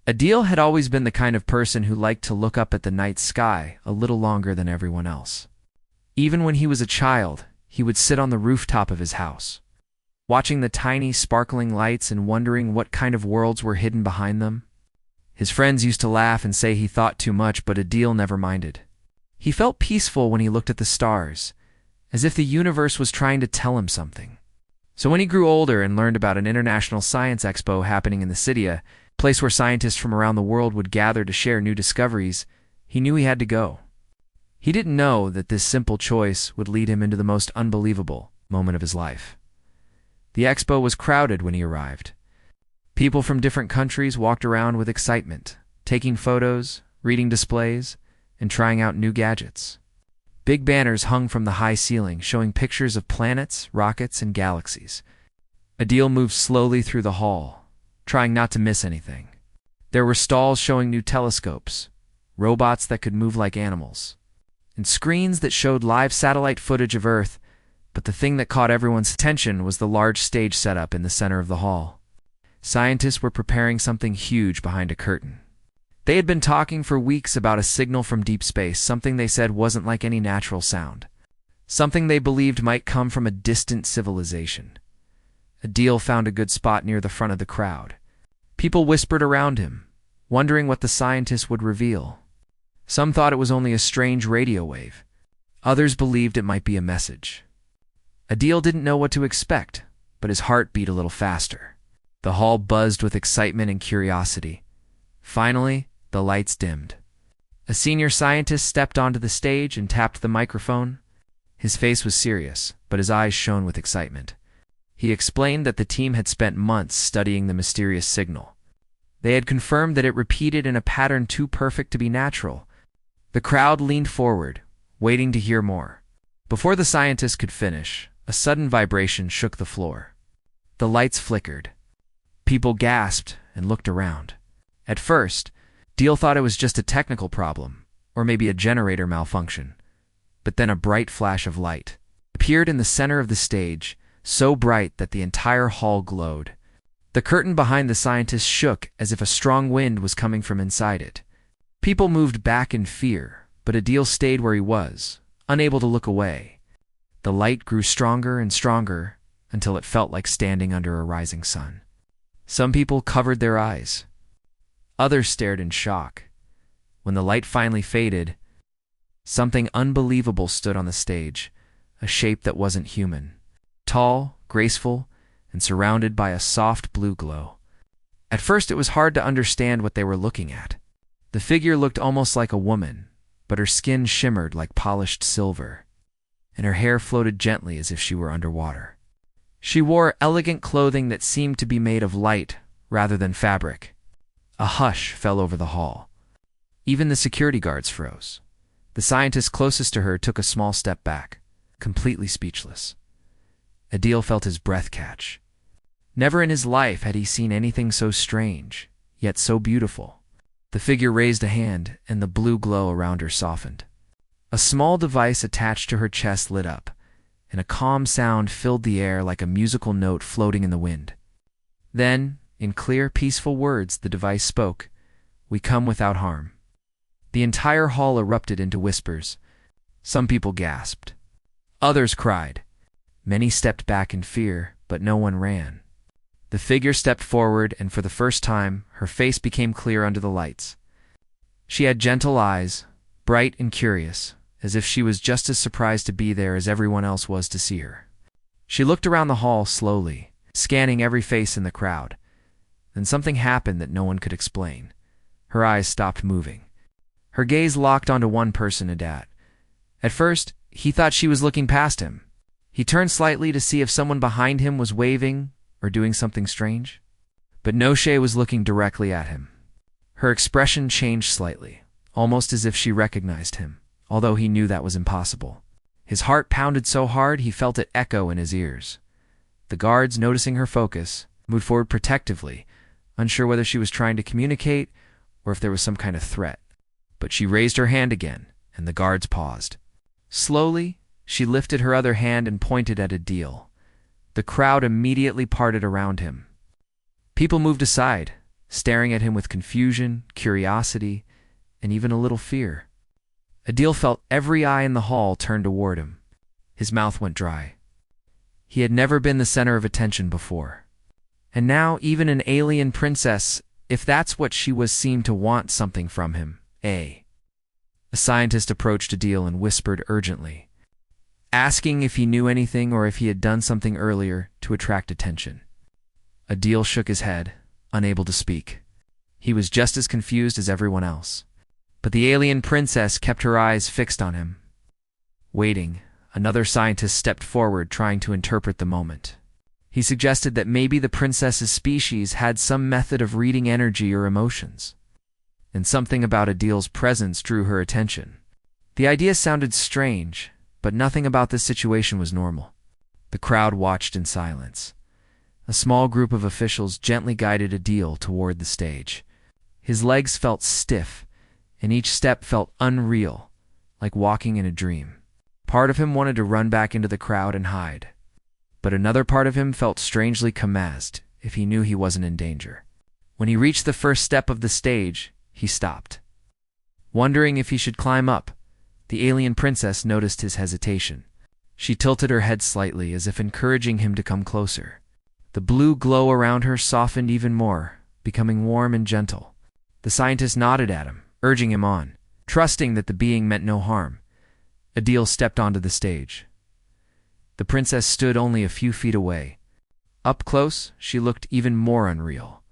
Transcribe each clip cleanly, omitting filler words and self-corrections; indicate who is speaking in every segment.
Speaker 1: Adil had always been the kind of person who liked to look up at the night sky a little longer than everyone else. Even when he was a child, he would sit on the rooftop of his house, watching the tiny, sparkling lights and wondering what kind of worlds were hidden behind them. His friends used to laugh and say he thought too much, but Adil never minded. He felt peaceful when he looked at the stars, as if the universe was trying to tell him something. So when he grew older and learned about an international science expo happening in the city, a place where scientists from around the world would gather to share new discoveries, he knew he had to go. He didn't know that this simple choice would lead him into the most unbelievable moment of his life. The expo was crowded when he arrived. People from different countries walked around with excitement, taking photos, reading displays, and trying out new gadgets. Big banners hung from the high ceiling, showing pictures of planets, rockets, and galaxies. Adil moved slowly through the hall, trying not to miss anything. There were stalls showing new telescopes, robots that could move like animals, and screens that showed live satellite footage of Earth, but the thing that caught everyone's attention was the large stage setup in the center of the hall. Scientists were preparing something huge behind a curtain. They had been talking for weeks about a signal from deep space, something they said wasn't like any natural sound, something they believed might come from a distant civilization. Adil found a good spot near the front of the crowd. People whispered around him, wondering what the scientists would reveal. Some thought it was only a strange radio wave. Others believed it might be a message. Adil didn't know what to expect, but his heart beat a little faster. The hall buzzed with excitement and curiosity. Finally, the lights dimmed. A senior scientist stepped onto the stage and tapped the microphone. His face was serious, but his eyes shone with excitement. He explained that the team had spent months studying the mysterious signal. They had confirmed that it repeated in a pattern too perfect to be natural. The crowd leaned forward, waiting to hear more. Before the scientist could finish, a sudden vibration shook the floor. The lights flickered. People gasped and looked around. At first, Adil thought it was just a technical problem, or maybe a generator malfunction. But then a bright flash of light appeared in the center of the stage, so bright that the entire hall glowed. The curtain behind the scientist shook as if a strong wind was coming from inside it. People moved back in fear, but Adil stayed where he was, unable to look away. The light grew stronger and stronger until it felt like standing under a rising sun. Some people covered their eyes. Others stared in shock. When the light finally faded, something unbelievable stood on the stage, a shape that wasn't human. Tall, graceful, and surrounded by a soft blue glow. At first it was hard to understand what they were looking at. The figure looked almost like a woman, but her skin shimmered like polished silver, and her hair floated gently as if she were underwater. She wore elegant clothing that seemed to be made of light rather than fabric. A hush fell over the hall. Even the security guards froze. The scientist closest to her took a small step back, completely speechless. Adil felt his breath catch. Never in his life had he seen anything so strange, yet so beautiful. The figure raised a hand, and the blue glow around her softened. A small device attached to her chest lit up, and a calm sound filled the air like a musical note floating in the wind. Then, in clear, peaceful words, the device spoke, "We come without harm." The entire hall erupted into whispers. Some people gasped. Others cried. Many stepped back in fear, but no one ran. The figure stepped forward, and for the first time, her face became clear under the lights. She had gentle eyes, bright and curious, as if she was just as surprised to be there as everyone else was to see her. She looked around the hall slowly, scanning every face in the crowd. Then something happened that no one could explain. Her eyes stopped moving. Her gaze locked onto one person, Adat. At first, he thought she was looking past him. He turned slightly to see if someone behind him was waving or doing something strange. But Noshe was looking directly at him. Her expression changed slightly, almost as if she recognized him, although he knew that was impossible. His heart pounded so hard he felt it echo in his ears. The guards, noticing her focus, moved forward protectively, unsure whether she was trying to communicate or if there was some kind of threat. But she raised her hand again, and the guards paused. Slowly, she lifted her other hand and pointed at Adil. The crowd immediately parted around him. People moved aside, staring at him with confusion, curiosity, and even a little fear. Adil felt every eye in the hall turn toward him. His mouth went dry. He had never been the center of attention before. And now even an alien princess, if that's what she was, seemed to want something from him. A scientist approached Adil and whispered urgently, asking if he knew anything or if he had done something earlier to attract attention. Adil shook his head, unable to speak. He was just as confused as everyone else. But the alien princess kept her eyes fixed on him. Waiting, another scientist stepped forward, trying to interpret the moment. He suggested that maybe the princess's species had some method of reading energy or emotions. And something about Adil's presence drew her attention. The idea sounded strange, but nothing about this situation was normal. The crowd watched in silence. A small group of officials gently guided Adil toward the stage. His legs felt stiff, and each step felt unreal, like walking in a dream. Part of him wanted to run back into the crowd and hide, but another part of him felt strangely calmed if he knew he wasn't in danger. When he reached the first step of the stage, he stopped. Wondering if he should climb up, the alien princess noticed his hesitation. She tilted her head slightly as if encouraging him to come closer. The blue glow around her softened even more, becoming warm and gentle. The scientist nodded at him, urging him on, trusting that the being meant no harm. Adil stepped onto the stage. The princess stood only a few feet away. Up close, she looked even more unreal.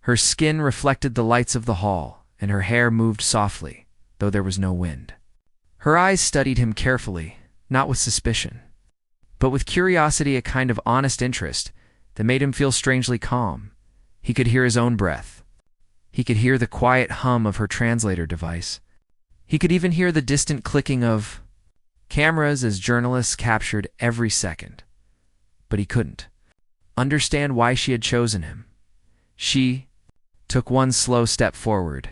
Speaker 1: Her skin reflected the lights of the hall, and her hair moved softly, though there was no wind. Her eyes studied him carefully, not with suspicion, but with curiosity, a kind of honest interest that made him feel strangely calm. He could hear his own breath. He could hear the quiet hum of her translator device. He could even hear the distant clicking of cameras as journalists captured every second. But he couldn't understand why she had chosen him. She took one slow step forward.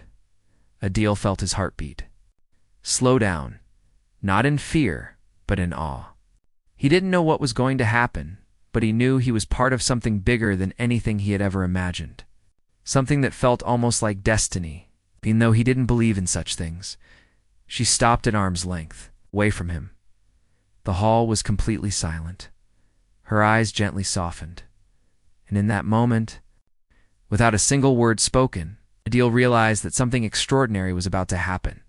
Speaker 1: Adil felt his heartbeat slow down, not in fear, but in awe. He didn't know what was going to happen, but he knew he was part of something bigger than anything he had ever imagined. Something that felt almost like destiny, even though he didn't believe in such things. She stopped at arm's length, away from him. The hall was completely silent. Her eyes gently softened. And in that moment, without a single word spoken, Adil realized that something extraordinary was about to happen.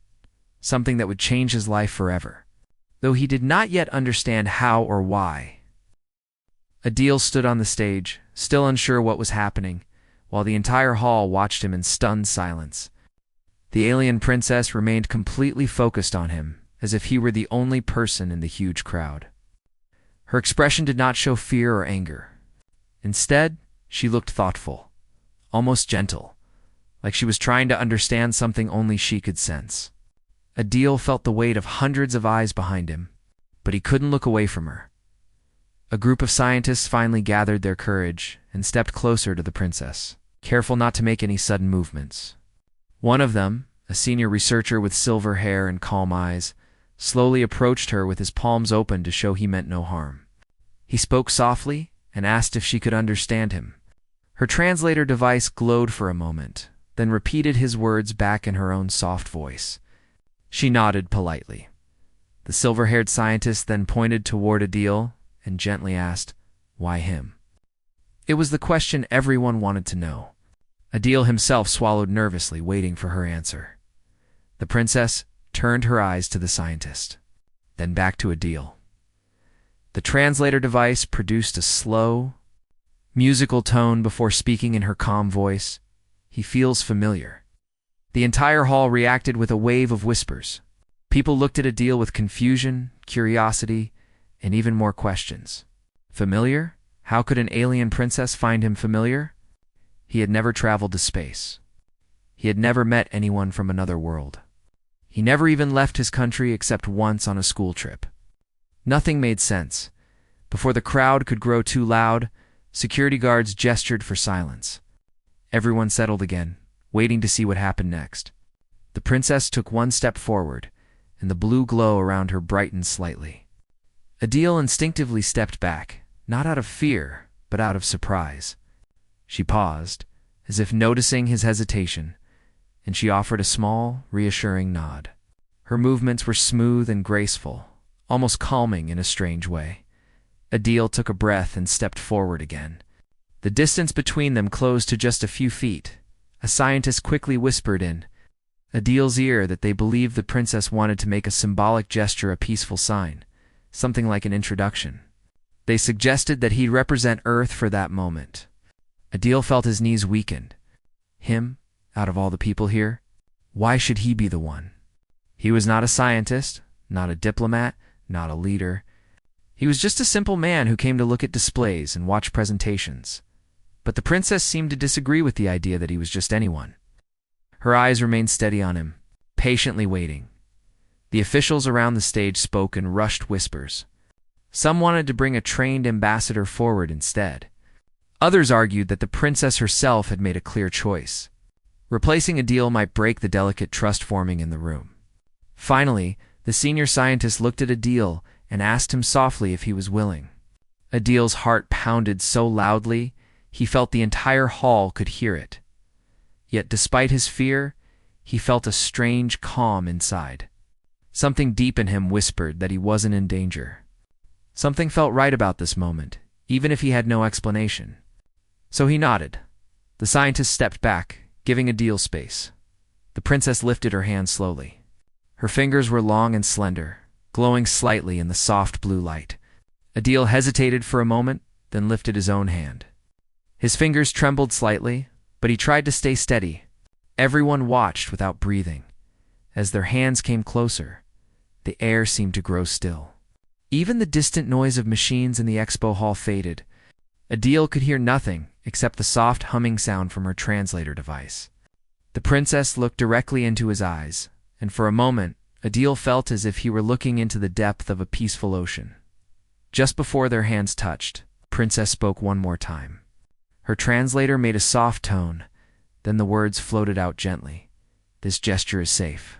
Speaker 1: Something that would change his life forever. Though he did not yet understand how or why. Adil stood on the stage, still unsure what was happening, while the entire hall watched him in stunned silence. The alien princess remained completely focused on him, as if he were the only person in the huge crowd. Her expression did not show fear or anger. Instead, she looked thoughtful, almost gentle, like she was trying to understand something only she could sense. Adil felt the weight of hundreds of eyes behind him, but he couldn't look away from her. A group of scientists finally gathered their courage and stepped closer to the princess, careful not to make any sudden movements. One of them, a senior researcher with silver hair and calm eyes, slowly approached her with his palms open to show he meant no harm. He spoke softly and asked if she could understand him. Her translator device glowed for a moment, then repeated his words back in her own soft voice. She nodded politely. The silver-haired scientist then pointed toward Adil and gently asked, "Why him?" It was the question everyone wanted to know. Adil himself swallowed nervously, waiting for her answer. The princess turned her eyes to the scientist, then back to Adil. The translator device produced a slow, musical tone before speaking in her calm voice. "He feels familiar." The entire hall reacted with a wave of whispers. People looked at Adil with confusion, curiosity, and even more questions. Familiar? How could an alien princess find him familiar? He had never traveled to space. He had never met anyone from another world. He never even left his country except once on a school trip. Nothing made sense. Before the crowd could grow too loud, security guards gestured for silence. Everyone settled again, waiting to see what happened next. The princess took one step forward, and the blue glow around her brightened slightly. Adil instinctively stepped back, not out of fear, but out of surprise. She paused, as if noticing his hesitation, and she offered a small, reassuring nod. Her movements were smooth and graceful, almost calming in a strange way. Adil took a breath and stepped forward again. The distance between them closed to just a few feet. A scientist quickly whispered in Adil's ear that they believed the princess wanted to make a symbolic gesture, a peaceful sign, something like an introduction. They suggested that he'd represent Earth for that moment. Adil felt his knees weakened. Him, out of all the people here? Why should he be the one? He was not a scientist, not a diplomat, not a leader. He was just a simple man who came to look at displays and watch presentations. But the princess seemed to disagree with the idea that he was just anyone. Her eyes remained steady on him, patiently waiting. The officials around the stage spoke in rushed whispers. Some wanted to bring a trained ambassador forward instead. Others argued that the princess herself had made a clear choice. Replacing Adil might break the delicate trust forming in the room. Finally, the senior scientist looked at Adil and asked him softly if he was willing. Adil's heart pounded so loudly, he felt the entire hall could hear it. Yet despite his fear, he felt a strange calm inside. Something deep in him whispered that he wasn't in danger. Something felt right about this moment, even if he had no explanation. So he nodded. The scientist stepped back, giving Adil space. The princess lifted her hand slowly. Her fingers were long and slender, glowing slightly in the soft blue light. Adil hesitated for a moment, then lifted his own hand. His fingers trembled slightly, but he tried to stay steady. Everyone watched without breathing. As their hands came closer, the air seemed to grow still. Even the distant noise of machines in the expo hall faded. Adil could hear nothing except the soft humming sound from her translator device. The princess looked directly into his eyes, and for a moment, Adil felt as if he were looking into the depth of a peaceful ocean. Just before their hands touched, the princess spoke one more time. Her translator made a soft tone, then the words floated out gently. "This gesture is safe."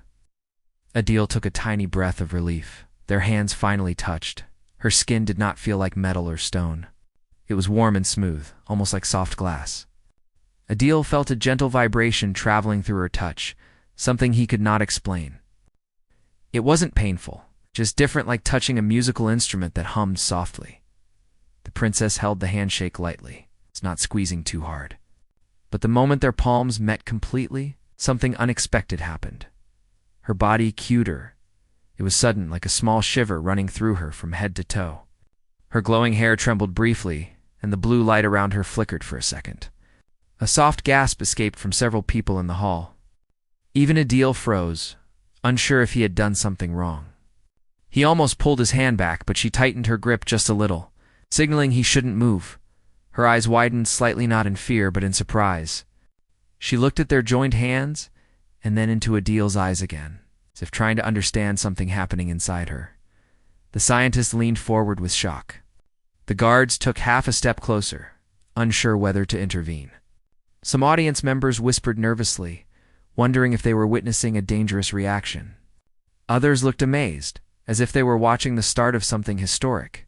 Speaker 1: Adil took a tiny breath of relief. Their hands finally touched. Her skin did not feel like metal or stone. It was warm and smooth, almost like soft glass. Adil felt a gentle vibration traveling through her touch, something he could not explain. It wasn't painful, just different, like touching a musical instrument that hummed softly. The princess held the handshake lightly, not squeezing too hard. But the moment their palms met completely, something unexpected happened. Her body cued her. It was sudden, like a small shiver running through her from head to toe. Her glowing hair trembled briefly, and the blue light around her flickered for a second. A soft gasp escaped from several people in the hall. Even Adil froze, unsure if he had done something wrong. He almost pulled his hand back, but she tightened her grip just a little, signaling he shouldn't move. Her eyes widened slightly, not in fear, but in surprise. She looked at their joined hands, and then into Adil's eyes again, as if trying to understand something happening inside her. The scientist leaned forward with shock. The guards took half a step closer, unsure whether to intervene. Some audience members whispered nervously, wondering if they were witnessing a dangerous reaction. Others looked amazed, as if they were watching the start of something historic.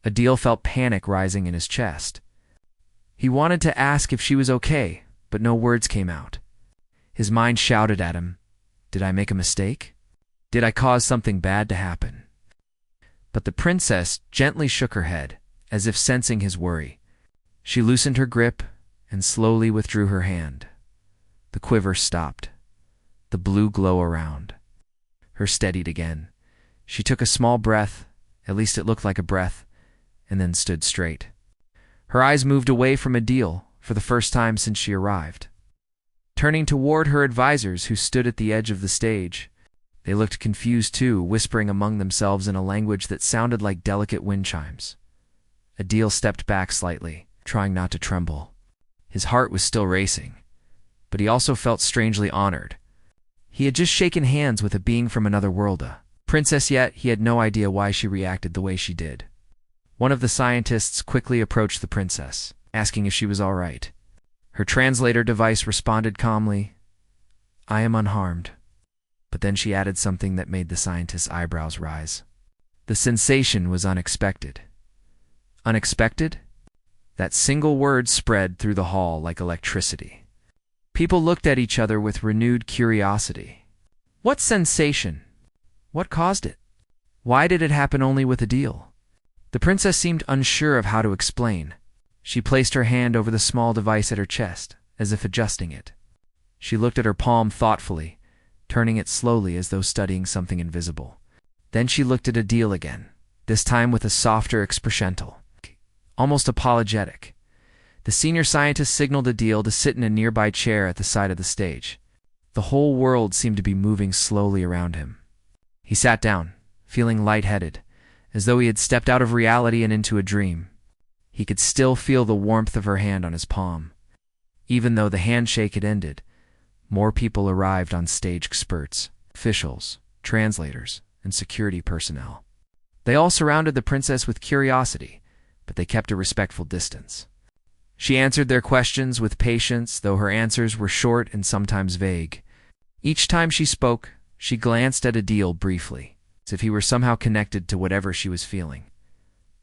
Speaker 1: Adil felt panic rising in his chest. He wanted to ask if she was okay, but no words came out. His mind shouted at him, "Did I make a mistake? Did I cause something bad to happen?" But the princess gently shook her head, as if sensing his worry. She loosened her grip and slowly withdrew her hand. The quiver stopped. The blue glow around her steadied again. She took a small breath, at least it looked like a breath, and then stood straight. Her eyes moved away from Adil for the first time since she arrived. Turning toward her advisors who stood at the edge of the stage, they looked confused too, whispering among themselves in a language that sounded like delicate wind chimes. Adil stepped back slightly, trying not to tremble. His heart was still racing, but he also felt strangely honored. He had just shaken hands with a being from another world, a princess, yet he had no idea why she reacted the way she did. One of the scientists quickly approached the princess, asking if she was all right. Her translator device responded calmly, "I am unharmed." But then she added something that made the scientist's eyebrows rise. The sensation was unexpected. Unexpected? That single word spread through the hall like electricity. People looked at each other with renewed curiosity. What sensation? What caused it? Why did it happen only with Adil? The princess seemed unsure of how to explain. She placed her hand over the small device at her chest, as if adjusting it. She looked at her palm thoughtfully, turning it slowly as though studying something invisible. Then she looked at Adil again, this time with a softer expression, almost apologetic. The senior scientist signaled Adil to sit in a nearby chair at the side of the stage. The whole world seemed to be moving slowly around him. He sat down, feeling lightheaded, as though he had stepped out of reality and into a dream. He could still feel the warmth of her hand on his palm. Even though the handshake had ended, more people arrived on stage: experts, officials, translators, and security personnel. They all surrounded the princess with curiosity, but they kept a respectful distance. She answered their questions with patience, though her answers were short and sometimes vague. Each time she spoke, she glanced at Adil briefly, as if he were somehow connected to whatever she was feeling.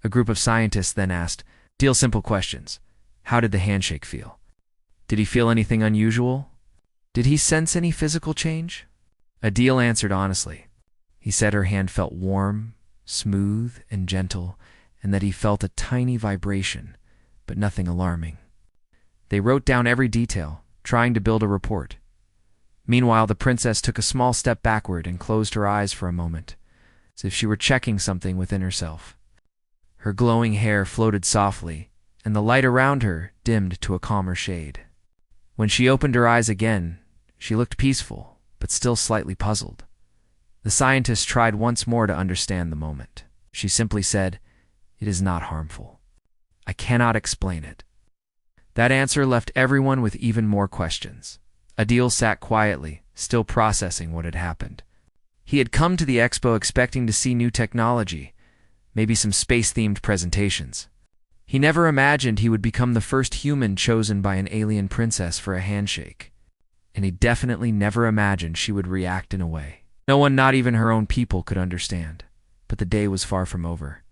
Speaker 1: A group of scientists then asked Adil simple questions. How did the handshake feel? Did he feel anything unusual? Did he sense any physical change? Adil answered honestly. He said her hand felt warm, smooth, and gentle, and that he felt a tiny vibration, but nothing alarming. They wrote down every detail, trying to build a report. Meanwhile, the princess took a small step backward and closed her eyes for a moment, as if she were checking something within herself. Her glowing hair floated softly, and the light around her dimmed to a calmer shade. When she opened her eyes again, she looked peaceful, but still slightly puzzled. The scientist tried once more to understand the moment. She simply said, "It is not harmful. I cannot explain it." That answer left everyone with even more questions. Adil sat quietly, still processing what had happened. He had come to the expo expecting to see new technology, maybe some space-themed presentations. He never imagined he would become the first human chosen by an alien princess for a handshake. And he definitely never imagined she would react in a way no one, not even her own people, could understand. But the day was far from over,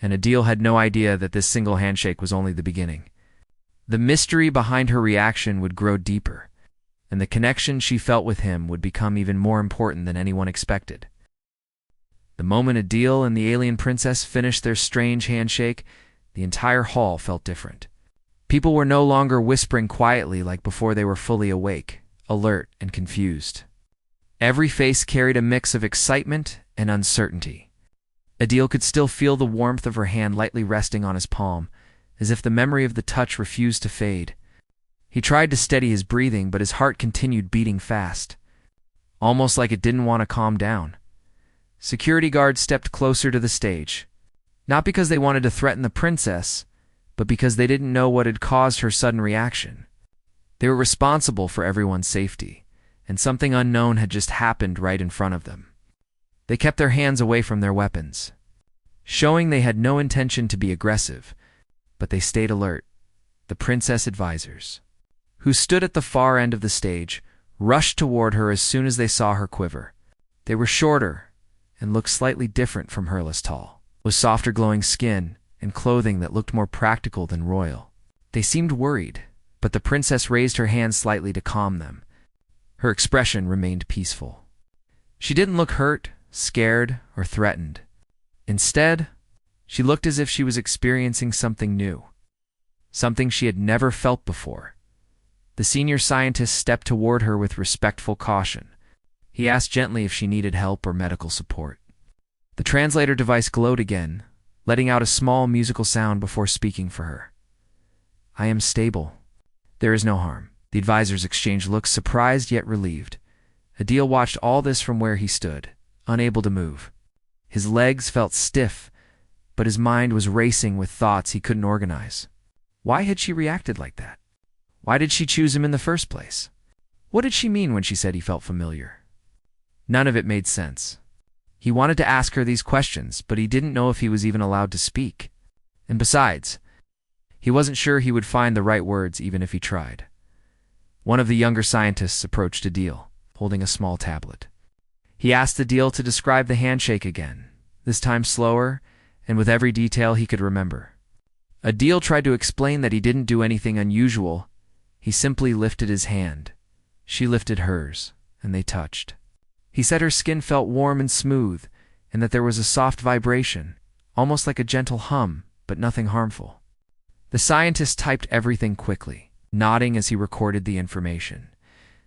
Speaker 1: and Adil had no idea that this single handshake was only the beginning. The mystery behind her reaction would grow deeper, and the connection she felt with him would become even more important than anyone expected. The moment Adil and the alien princess finished their strange handshake, the entire hall felt different. People were no longer whispering quietly like before. They were fully awake, alert, and confused. Every face carried a mix of excitement and uncertainty. Adil could still feel the warmth of her hand lightly resting on his palm, as if the memory of the touch refused to fade. He tried to steady his breathing, but his heart continued beating fast, almost like it didn't want to calm down. Security guards stepped closer to the stage, not because they wanted to threaten the princess, but because they didn't know what had caused her sudden reaction. They were responsible for everyone's safety, and something unknown had just happened right in front of them. They kept their hands away from their weapons, showing they had no intention to be aggressive, but they stayed alert. The princess advisors, who stood at the far end of the stage, rushed toward her as soon as they saw her quiver. They were shorter and looked slightly different from her, less tall, with softer glowing skin and clothing that looked more practical than royal. They seemed worried, but the princess raised her hand slightly to calm them. Her expression remained peaceful. She didn't look hurt, scared, or threatened. Instead, she looked as if she was experiencing something new, something she had never felt before. The senior scientist stepped toward her with respectful caution. He asked gently if she needed help or medical support. The translator device glowed again, letting out a small musical sound before speaking for her. "I am stable. There is no harm." The advisors exchanged looks, surprised yet relieved. Adil watched all this from where he stood, unable to move. His legs felt stiff, but his mind was racing with thoughts he couldn't organize. Why had she reacted like that? Why did she choose him in the first place? What did she mean when she said he felt familiar? None of it made sense. He wanted to ask her these questions, but he didn't know if he was even allowed to speak. And besides, he wasn't sure he would find the right words even if he tried. One of the younger scientists approached Adil, holding a small tablet. He asked Adil to describe the handshake again, this time slower and with every detail he could remember. Adil tried to explain that he didn't do anything unusual. He simply lifted his hand. She lifted hers, and they touched. He said her skin felt warm and smooth, and that there was a soft vibration, almost like a gentle hum, but nothing harmful. The scientist typed everything quickly, nodding as he recorded the information.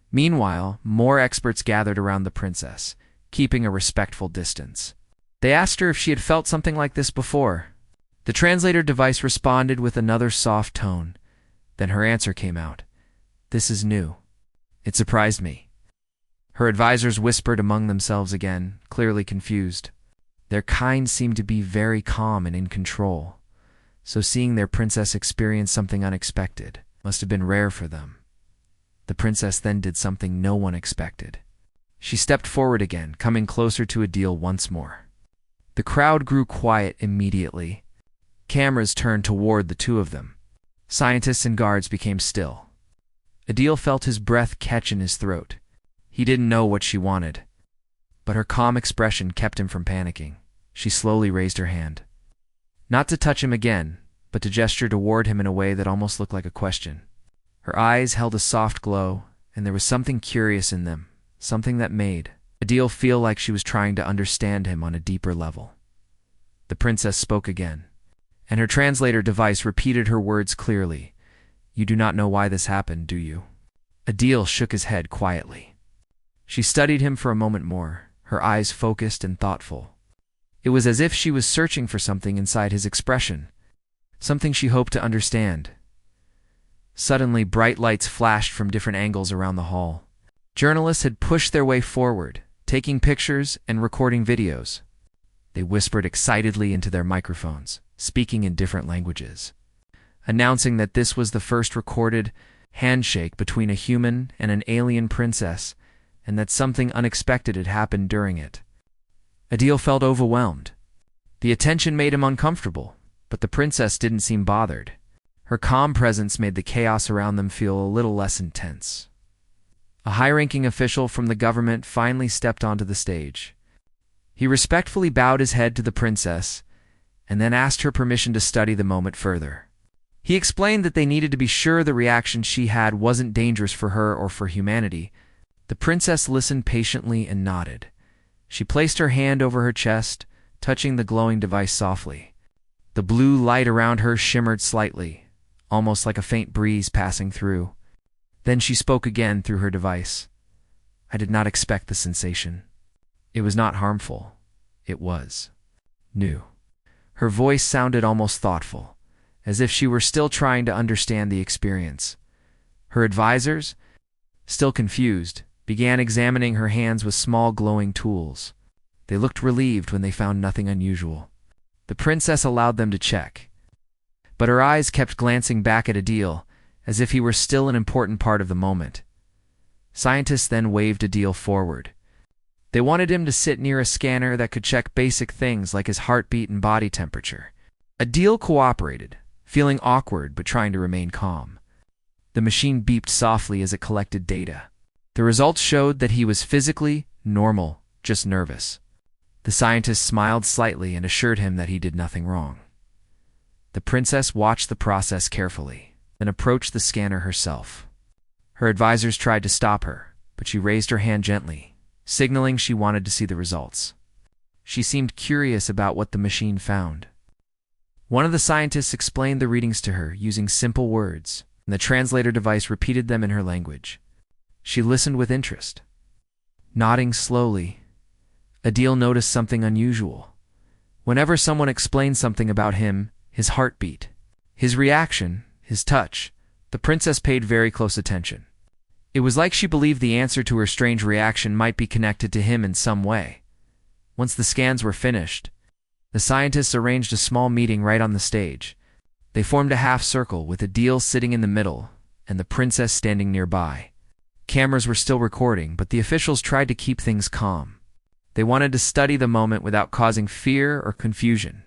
Speaker 1: Meanwhile, more experts gathered around the princess, keeping a respectful distance. They asked her if she had felt something like this before. The translator device responded with another soft tone. Then her answer came out. "This is new. It surprised me." Her advisors whispered among themselves again, clearly confused. Their kind seemed to be very calm and in control, so seeing their princess experience something unexpected must have been rare for them. The princess then did something no one expected. She stepped forward again, coming closer to Adil once more. The crowd grew quiet immediately. Cameras turned toward the two of them. Scientists and guards became still. Adil felt his breath catch in his throat. He didn't know what she wanted, but her calm expression kept him from panicking. She slowly raised her hand. Not to touch him again, but to gesture toward him in a way that almost looked like a question. Her eyes held a soft glow, and there was something curious in them, something that made Adil feel like she was trying to understand him on a deeper level. The princess spoke again, and her translator device repeated her words clearly. "You do not know why this happened, do you?" Adil shook his head quietly. She studied him for a moment more, her eyes focused and thoughtful. It was as if she was searching for something inside his expression, something she hoped to understand. Suddenly, bright lights flashed from different angles around the hall. Journalists had pushed their way forward, taking pictures and recording videos. They whispered excitedly into their microphones, speaking in different languages, announcing that this was the first recorded handshake between a human and an alien princess, and that something unexpected had happened during it. Adil felt overwhelmed. The attention made him uncomfortable, but the princess didn't seem bothered. Her calm presence made the chaos around them feel a little less intense. A high-ranking official from the government finally stepped onto the stage. He respectfully bowed his head to the princess, and then asked her permission to study the moment further. He explained that they needed to be sure the reaction she had wasn't dangerous for her or for humanity. The princess listened patiently and nodded. She placed her hand over her chest, touching the glowing device softly. The blue light around her shimmered slightly, almost like a faint breeze passing through. Then she spoke again through her device. "I did not expect the sensation. It was not harmful. It was new." Her voice sounded almost thoughtful, as if she were still trying to understand the experience. Her advisors, still confused, began examining her hands with small glowing tools. They looked relieved when they found nothing unusual. The princess allowed them to check, but her eyes kept glancing back at Adil, as if he were still an important part of the moment. Scientists then waved Adil forward. They wanted him to sit near a scanner that could check basic things like his heartbeat and body temperature. Adil cooperated, feeling awkward but trying to remain calm. The machine beeped softly as it collected data. The results showed that he was physically normal, just nervous. The scientist smiled slightly and assured him that he did nothing wrong. The princess watched the process carefully, then approached the scanner herself. Her advisors tried to stop her, but she raised her hand gently, signaling she wanted to see the results. She seemed curious about what the machine found. One of the scientists explained the readings to her using simple words, and the translator device repeated them in her language. She listened with interest. Nodding slowly, Adil noticed something unusual. Whenever someone explained something about him, his heartbeat, his reaction, his touch, the princess paid very close attention. It was like she believed the answer to her strange reaction might be connected to him in some way. Once the scans were finished, the scientists arranged a small meeting right on the stage. They formed a half circle with Adil sitting in the middle and the princess standing nearby. Cameras were still recording, but the officials tried to keep things calm. They wanted to study the moment without causing fear or confusion.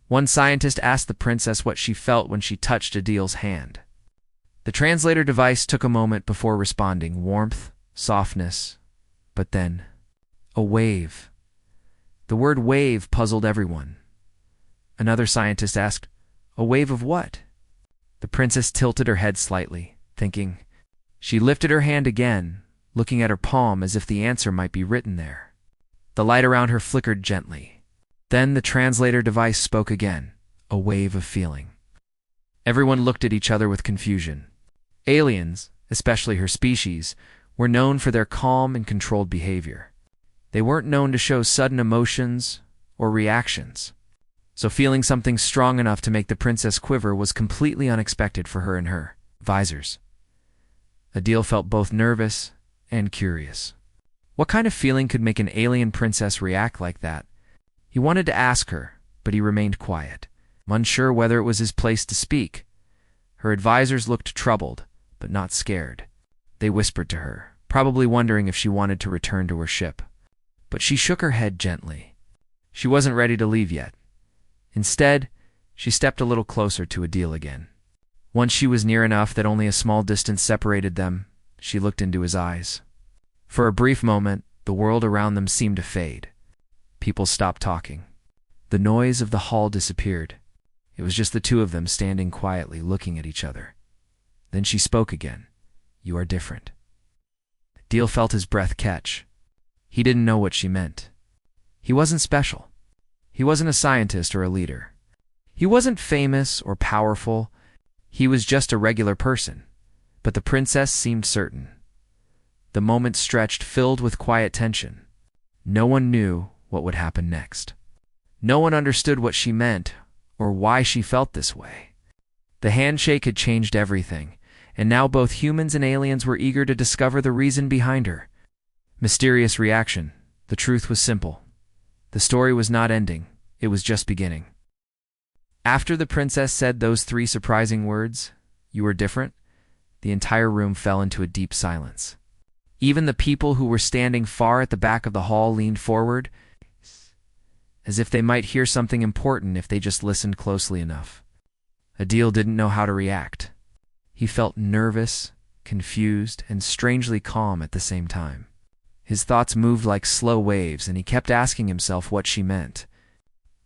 Speaker 1: One scientist asked the princess what she felt when she touched Adil's hand. The translator device took a moment before responding, warmth, softness, but then a wave. The word wave puzzled everyone. Another scientist asked, A wave of what? The princess tilted her head slightly, thinking. She lifted her hand again, looking at her palm as if the answer might be written there. The light around her flickered gently. Then the translator device spoke again, a wave of feeling. Everyone looked at each other with confusion. Aliens, especially her species, were known for their calm and controlled behavior. They weren't known to show sudden emotions or reactions. So feeling something strong enough to make the princess quiver was completely unexpected for her and her advisors. Adil felt both nervous and curious. What kind of feeling could make an alien princess react like that? He wanted to ask her, but he remained quiet, unsure whether it was his place to speak. Her advisors looked troubled, but not scared. They whispered to her, probably wondering if she wanted to return to her ship. But she shook her head gently. She wasn't ready to leave yet. Instead, she stepped a little closer to Adil again. Once she was near enough that only a small distance separated them, she looked into his eyes. For a brief moment, the world around them seemed to fade. People stopped talking. The noise of the hall disappeared. It was just the two of them standing quietly looking at each other. Then she spoke again. You are different. Adil felt his breath catch. He didn't know what she meant. He wasn't special. He wasn't a scientist or a leader. He wasn't famous or powerful. He was just a regular person. But the princess seemed certain. The moment stretched, filled with quiet tension. No one knew what would happen next. No one understood what she meant or why she felt this way. The handshake had changed everything, and now both humans and aliens were eager to discover the reason behind her. Mysterious reaction. The truth was simple. The story was not ending. It was just beginning. After the princess said those three surprising words, "You are different," the entire room fell into a deep silence. Even the people who were standing far at the back of the hall leaned forward, as if they might hear something important if they just listened closely enough. Adil didn't know how to react. He felt nervous, confused, and strangely calm at the same time. His thoughts moved like slow waves, and he kept asking himself what she meant.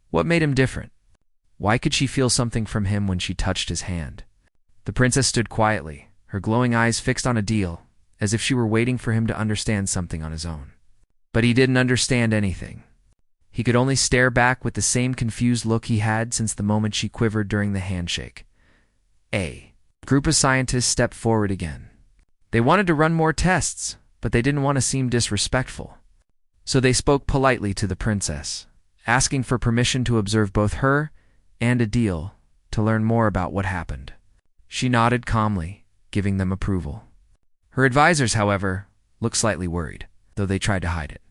Speaker 1: What made him different? Why could she feel something from him when she touched his hand? The princess stood quietly, her glowing eyes fixed on Adil, as if she were waiting for him to understand something on his own. But he didn't understand anything. He could only stare back with the same confused look he had since the moment she quivered during the handshake. A group of scientists stepped forward again. They wanted to run more tests, but they didn't want to seem disrespectful. So they spoke politely to the princess, asking for permission to observe both her and Adil to learn more about what happened. She nodded calmly, giving them approval. Her advisors, however, looked slightly worried, though they tried to hide it.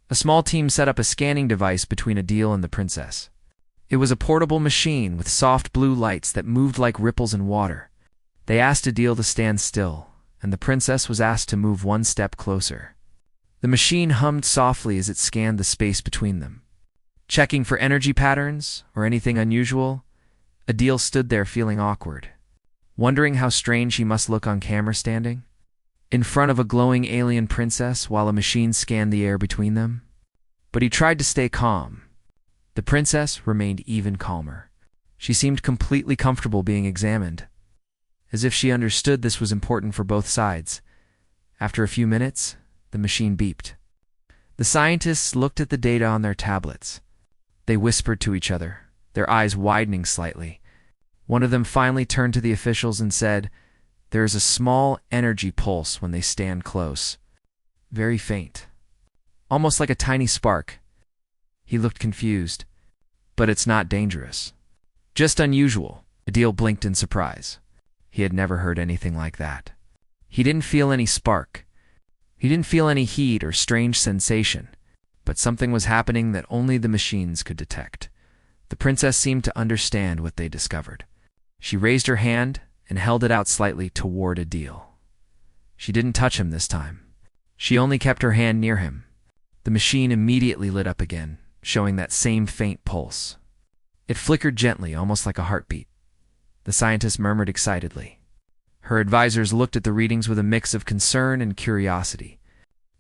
Speaker 1: A small team set up a scanning device between Adil and the princess. It was a portable machine with soft blue lights that moved like ripples in water. They asked Adil to stand still, and the princess was asked to move one step closer. The machine hummed softly as it scanned the space between them. Checking for energy patterns or anything unusual, Adil stood there feeling awkward, wondering how strange he must look on camera standing in front of a glowing alien princess while a machine scanned the air between them. But he tried to stay calm. The princess remained even calmer. She seemed completely comfortable being examined, as if she understood this was important for both sides. After a few minutes, the machine beeped. The scientists looked at the data on their tablets. They whispered to each other, their eyes widening slightly. One of them finally turned to the officials and said, "There is a small energy pulse when they stand close. Very faint. Almost like a tiny spark." He looked confused. "But it's not dangerous. Just unusual." Adil blinked in surprise. He had never heard anything like that. He didn't feel any spark. He didn't feel any heat or strange sensation. But something was happening that only the machines could detect. The princess seemed to understand what they discovered. She raised her hand and held it out slightly toward Adil. She didn't touch him this time. She only kept her hand near him. The machine immediately lit up again, showing that same faint pulse. It flickered gently, almost like a heartbeat. The scientist murmured excitedly. Her advisors looked at the readings with a mix of concern and curiosity.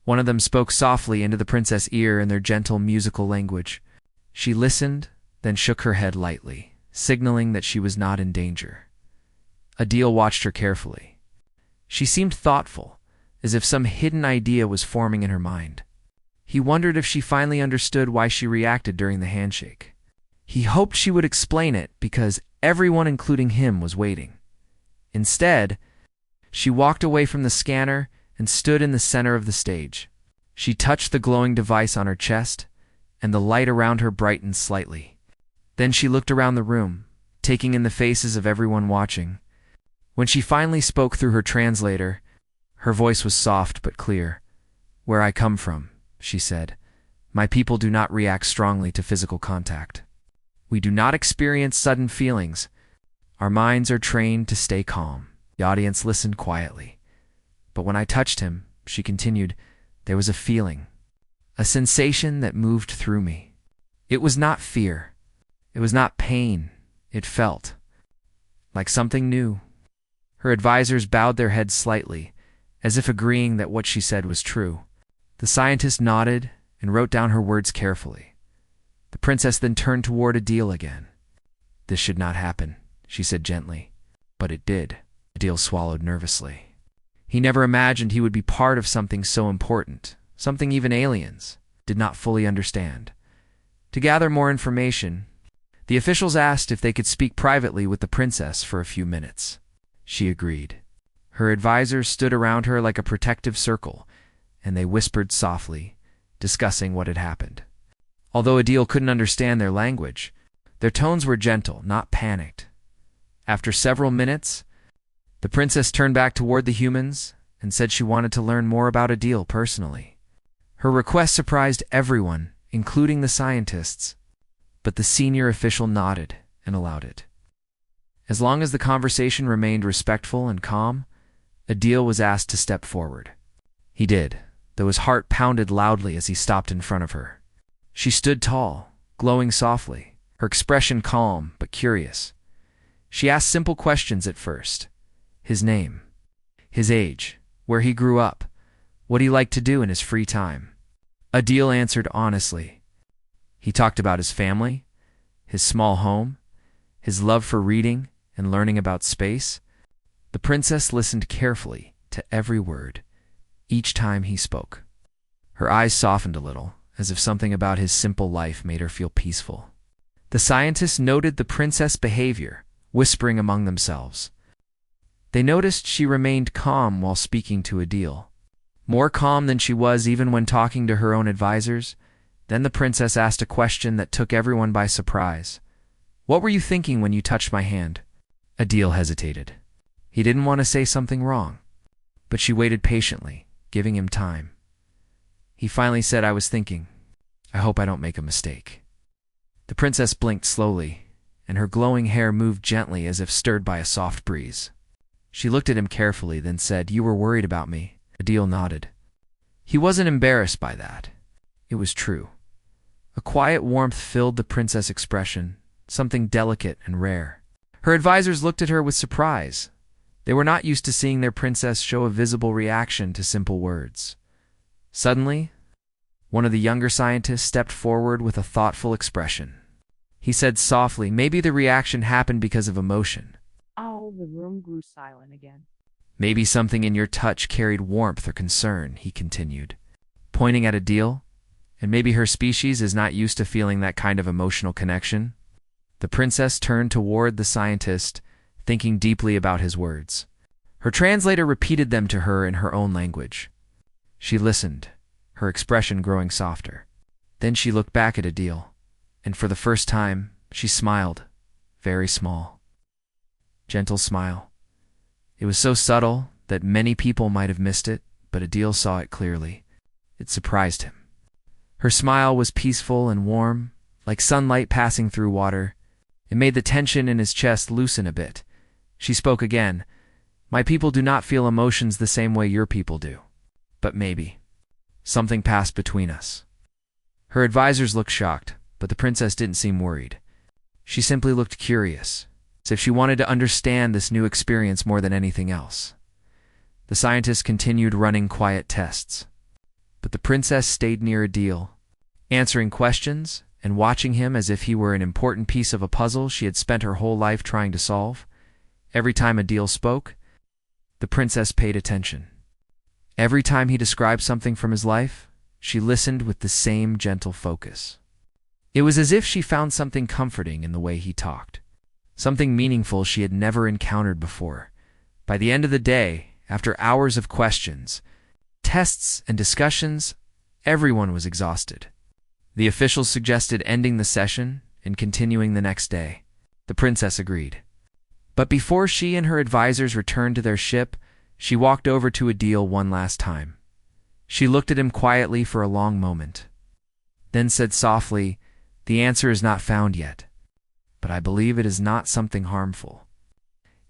Speaker 1: One of them spoke softly into the princess' ear in their gentle musical language. She listened, then shook her head lightly, signaling that she was not in danger. Adil watched her carefully. She seemed thoughtful, as if some hidden idea was forming in her mind. He wondered if she finally understood why she reacted during the handshake. He hoped she would explain it because everyone, including him, was waiting. Instead, she walked away from the scanner and stood in the center of the stage. She touched the glowing device on her chest, and the light around her brightened slightly. Then she looked around the room, taking in the faces of everyone watching. When she finally spoke through her translator, her voice was soft but clear. "Where I come from," she said, "my people do not react strongly to physical contact. We do not experience sudden feelings. Our minds are trained to stay calm." The audience listened quietly. "But when I touched him," she continued, "there was a feeling, a sensation that moved through me. It was not fear. It was not pain. It felt like something new." Her advisors bowed their heads slightly, as if agreeing that what she said was true. The scientist nodded and wrote down her words carefully. The princess then turned toward Adil again. "This should not happen," she said gently. "But it did." Adil swallowed nervously. He never imagined he would be part of something so important, something even aliens did not fully understand. To gather more information, the officials asked if they could speak privately with the princess for a few minutes. She agreed. Her advisors stood around her like a protective circle, and they whispered softly, discussing what had happened. Although Adil couldn't understand their language, their tones were gentle, not panicked. After several minutes, the princess turned back toward the humans and said she wanted to learn more about Adil personally. Her request surprised everyone, including the scientists, but the senior official nodded and allowed it. As long as the conversation remained respectful and calm, Adil was asked to step forward. He did, though his heart pounded loudly as he stopped in front of her. She stood tall, glowing softly, her expression calm but curious. She asked simple questions at first. His name, his age, where he grew up, what he liked to do in his free time. Adil answered honestly. He talked about his family, his small home, his love for reading and learning about space. The princess listened carefully to every word, each time he spoke. Her eyes softened a little, as if something about his simple life made her feel peaceful. The scientists noted the princess' behavior, whispering among themselves. They noticed she remained calm while speaking to Adil, more calm than she was even when talking to her own advisors. Then the princess asked a question that took everyone by surprise. "What were you thinking when you touched my hand?" Adil hesitated. He didn't want to say something wrong, but she waited patiently, giving him time. He finally said, "I was thinking, I hope I don't make a mistake." The princess blinked slowly, and her glowing hair moved gently as if stirred by a soft breeze. She looked at him carefully, then said, "You were worried about me." Adil nodded. He wasn't embarrassed by that. It was true. A quiet warmth filled the princess' expression, something delicate and rare. Her advisors looked at her with surprise. They were not used to seeing their princess show a visible reaction to simple words. Suddenly, one of the younger scientists stepped forward with a thoughtful expression. He said softly, "Maybe the reaction happened because of emotion.
Speaker 2: Oh, the room grew silent again.
Speaker 1: Maybe something in your touch carried warmth or concern," he continued, pointing at Adil. "And maybe her species is not used to feeling that kind of emotional connection." The princess turned toward the scientist, thinking deeply about his words. Her translator repeated them to her in her own language. She listened, her expression growing softer. Then she looked back at Adil, and for the first time, she smiled, very small. Gentle smile. It was so subtle that many people might have missed it, but Adil saw it clearly. It surprised him. Her smile was peaceful and warm, like sunlight passing through water. It made the tension in his chest loosen a bit. She spoke again. "My people do not feel emotions the same way your people do. But maybe something passed between us." Her advisors looked shocked, but the princess didn't seem worried. She simply looked curious, as if she wanted to understand this new experience more than anything else. The scientists continued running quiet tests, but the princess stayed near Adil, answering questions and watching him as if he were an important piece of a puzzle she had spent her whole life trying to solve. Every time Adil spoke, the princess paid attention. Every time he described something from his life, she listened with the same gentle focus. It was as if she found something comforting in the way he talked, something meaningful she had never encountered before. By the end of the day, after hours of questions, tests, and discussions, everyone was exhausted. The officials suggested ending the session and continuing the next day. The princess agreed. But before she and her advisors returned to their ship, she walked over to Adil one last time. She looked at him quietly for a long moment, then said softly, "The answer is not found yet, but I believe it is not something harmful.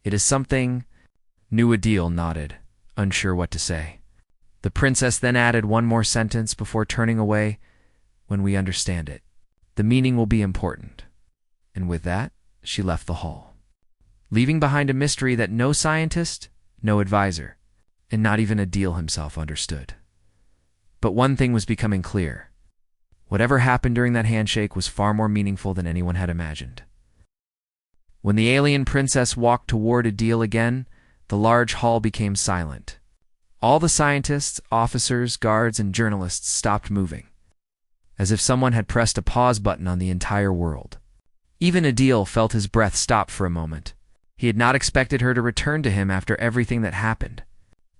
Speaker 1: It is something—" New Adil nodded, unsure what to say. The princess then added one more sentence before turning away. "When we understand it, the meaning will be important." And with that, she left the hall, leaving behind a mystery that no scientist, no advisor, and not even Adil himself understood. But one thing was becoming clear. Whatever happened during that handshake was far more meaningful than anyone had imagined. When the alien princess walked toward Adil again, the large hall became silent. All the scientists, officers, guards, and journalists stopped moving, as if someone had pressed a pause button on the entire world. Even Adil felt his breath stop for a moment. He had not expected her to return to him after everything that happened.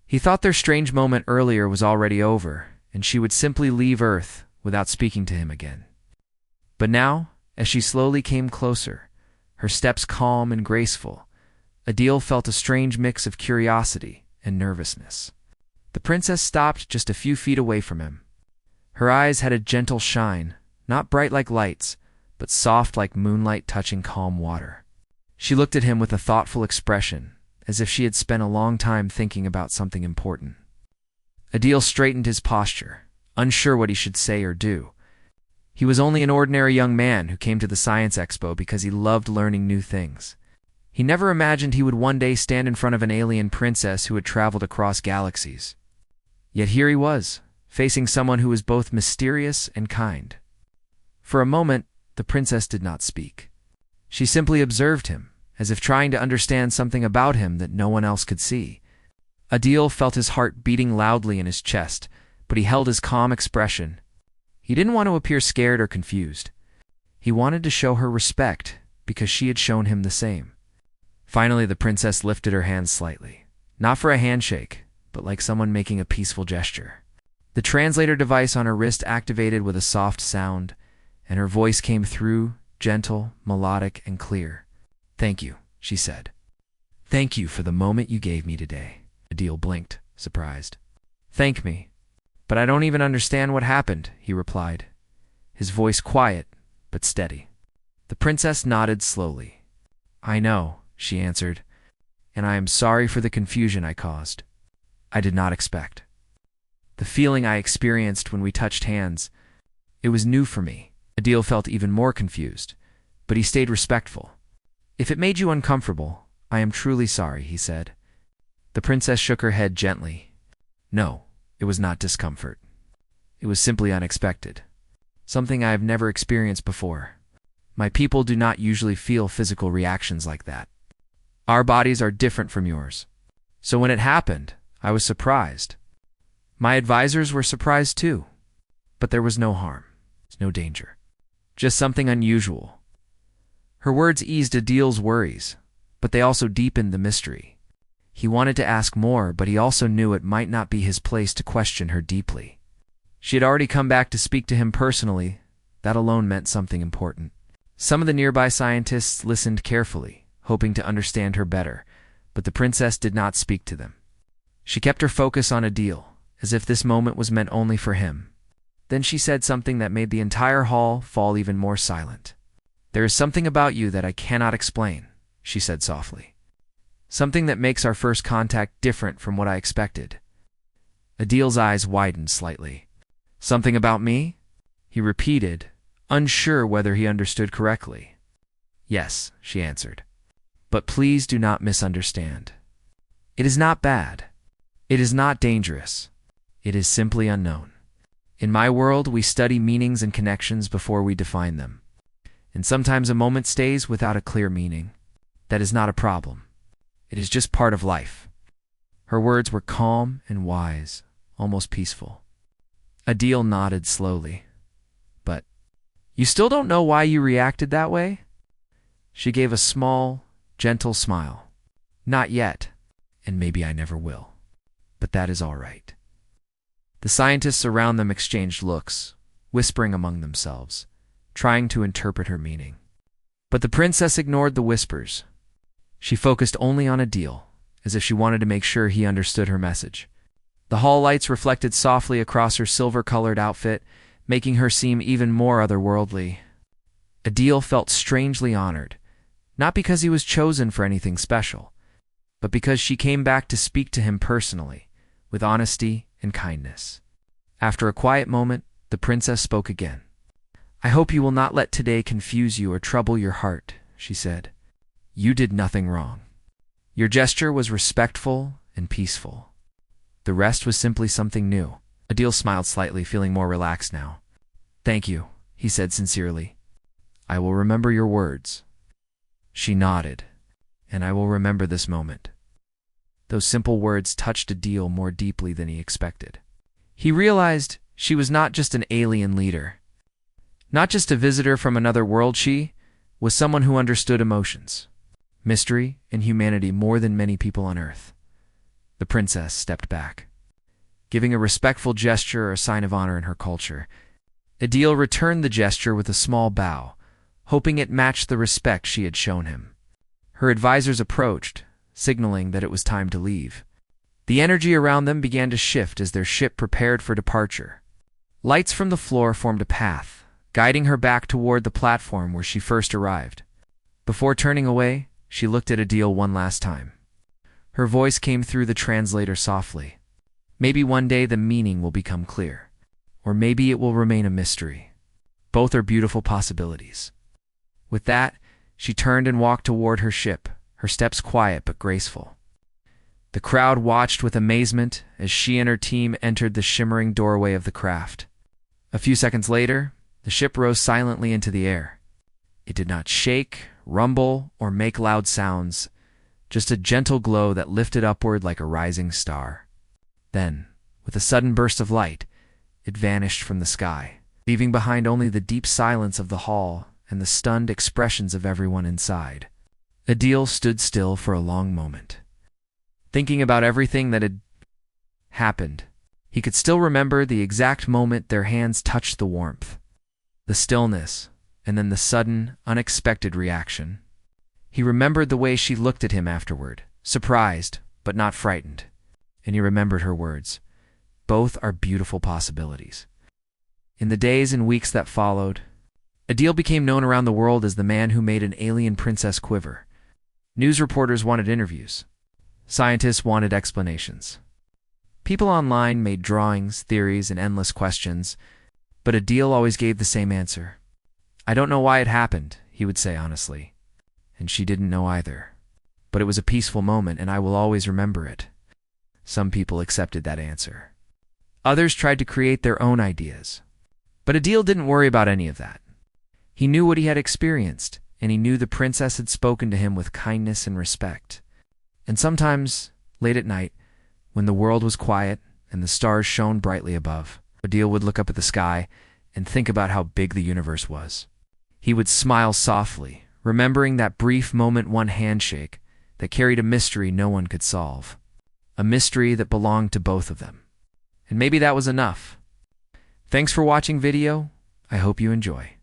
Speaker 1: He thought their strange moment earlier was already over, and she would simply leave Earth without speaking to him again. But now, as she slowly came closer, her steps calm and graceful, Adil felt a strange mix of curiosity and nervousness. The princess stopped just a few feet away from him. Her eyes had a gentle shine, not bright like lights, but soft like moonlight touching calm water. She looked at him with a thoughtful expression, as if she had spent a long time thinking about something important. Adil straightened his posture, unsure what he should say or do. He was only an ordinary young man who came to the Science Expo because he loved learning new things. He never imagined he would one day stand in front of an alien princess who had traveled across galaxies. Yet here he was, facing someone who was both mysterious and kind. For a moment, the princess did not speak. She simply observed him, as if trying to understand something about him that no one else could see. Adil felt his heart beating loudly in his chest, but he held his calm expression. He didn't want to appear scared or confused. He wanted to show her respect because she had shown him the same. Finally, the princess lifted her hands slightly, not for a handshake, but like someone making a peaceful gesture. The translator device on her wrist activated with a soft sound, and her voice came through, gentle, melodic, and clear. "Thank you," she said. "Thank you for the moment you gave me today." Adil blinked, surprised. "Thank me? But I don't even understand what happened," he replied, his voice quiet but steady. The princess nodded slowly. "I know," she answered, "and I am sorry for the confusion I caused. I did not expect. The feeling I experienced when we touched hands, it was new for me." Adil felt even more confused, but he stayed respectful. "If it made you uncomfortable, I am truly sorry," he said. The princess shook her head gently. "No, it was not discomfort. It was simply unexpected. Something I have never experienced before. My people do not usually feel physical reactions like that. Our bodies are different from yours. So when it happened, I was surprised. My advisors were surprised too. But there was no harm, no danger. Just something unusual." Her words eased Adil's worries, but they also deepened the mystery. He wanted to ask more, but he also knew it might not be his place to question her deeply. She had already come back to speak to him personally. That alone meant something important. Some of the nearby scientists listened carefully, hoping to understand her better, but the princess did not speak to them. She kept her focus on Adil, as if this moment was meant only for him. Then she said something that made the entire hall fall even more silent. "There is something about you that I cannot explain," she said softly. "Something that makes our first contact different from what I expected." Adil's eyes widened slightly. "Something about me?" he repeated, unsure whether he understood correctly. "Yes," she answered. "But please do not misunderstand. It is not bad. It is not dangerous. It is simply unknown. In my world, we study meanings and connections before we define them. And sometimes a moment stays without a clear meaning. That is not a problem. It is just part of life. Her words were calm and wise, almost peaceful. Adil nodded slowly. But, you still don't know why you reacted that way? She gave a small, gentle smile. Not yet, and maybe I never will. But that is all right. The scientists around them exchanged looks, whispering among themselves, trying to interpret her meaning. But the princess ignored the whispers. She focused only on Adil, as if she wanted to make sure he understood her message. The hall lights reflected softly across her silver-colored outfit, making her seem even more otherworldly. Adil felt strangely honored, not because he was chosen for anything special, but because she came back to speak to him personally, with honesty and kindness. After a quiet moment, the princess spoke again. I hope you will not let today confuse you or trouble your heart, she said. You did nothing wrong. Your gesture was respectful and peaceful. The rest was simply something new. Adil smiled slightly, feeling more relaxed now. Thank you, he said sincerely. I will remember your words. She nodded, and I will remember this moment. Those simple words touched Adil more deeply than he expected. He realized she was not just an alien leader, not just a visitor from another world. She was someone who understood emotions, mystery, and humanity more than many people on Earth. The princess stepped back, giving a respectful gesture or a sign of honor in her culture. Adil returned the gesture with a small bow, hoping it matched the respect she had shown him. Her advisors approached, signaling that it was time to leave. The energy around them began to shift as their ship prepared for departure. Lights from the floor formed a path, guiding her back toward the platform where she first arrived. Before turning away, she looked at Adil one last time. Her voice came through the translator softly. Maybe one day the meaning will become clear, or maybe it will remain a mystery. Both are beautiful possibilities. With that, she turned and walked toward her ship, her steps quiet but graceful. The crowd watched with amazement as she and her team entered the shimmering doorway of the craft. A few seconds later, the ship rose silently into the air. It did not shake, rumble, or make loud sounds, just a gentle glow that lifted upward like a rising star. Then, with a sudden burst of light, it vanished from the sky, leaving behind only the deep silence of the hall and the stunned expressions of everyone inside. Adil stood still for a long moment, thinking about everything that had happened. He could still remember the exact moment their hands touched the warmth, the stillness, and then the sudden, unexpected reaction. He remembered the way she looked at him afterward, surprised, but not frightened. And he remembered her words. Both are beautiful possibilities. In the days and weeks that followed, Adil became known around the world as the man who made an alien princess quiver. News reporters wanted interviews. Scientists wanted explanations. People online made drawings, theories, and endless questions, but Adil always gave the same answer. I don't know why it happened, he would say honestly. And she didn't know either. But it was a peaceful moment, and I will always remember it. Some people accepted that answer. Others tried to create their own ideas. But Adil didn't worry about any of that. He knew what he had experienced, and he knew the princess had spoken to him with kindness and respect. And sometimes, late at night, when the world was quiet and the stars shone brightly above, Adil would look up at the sky and think about how big the universe was. He would smile softly, remembering that brief moment, one handshake, that carried a mystery no one could solve. A mystery that belonged to both of them. And maybe that was enough. Thanks for watching video. I hope you enjoy.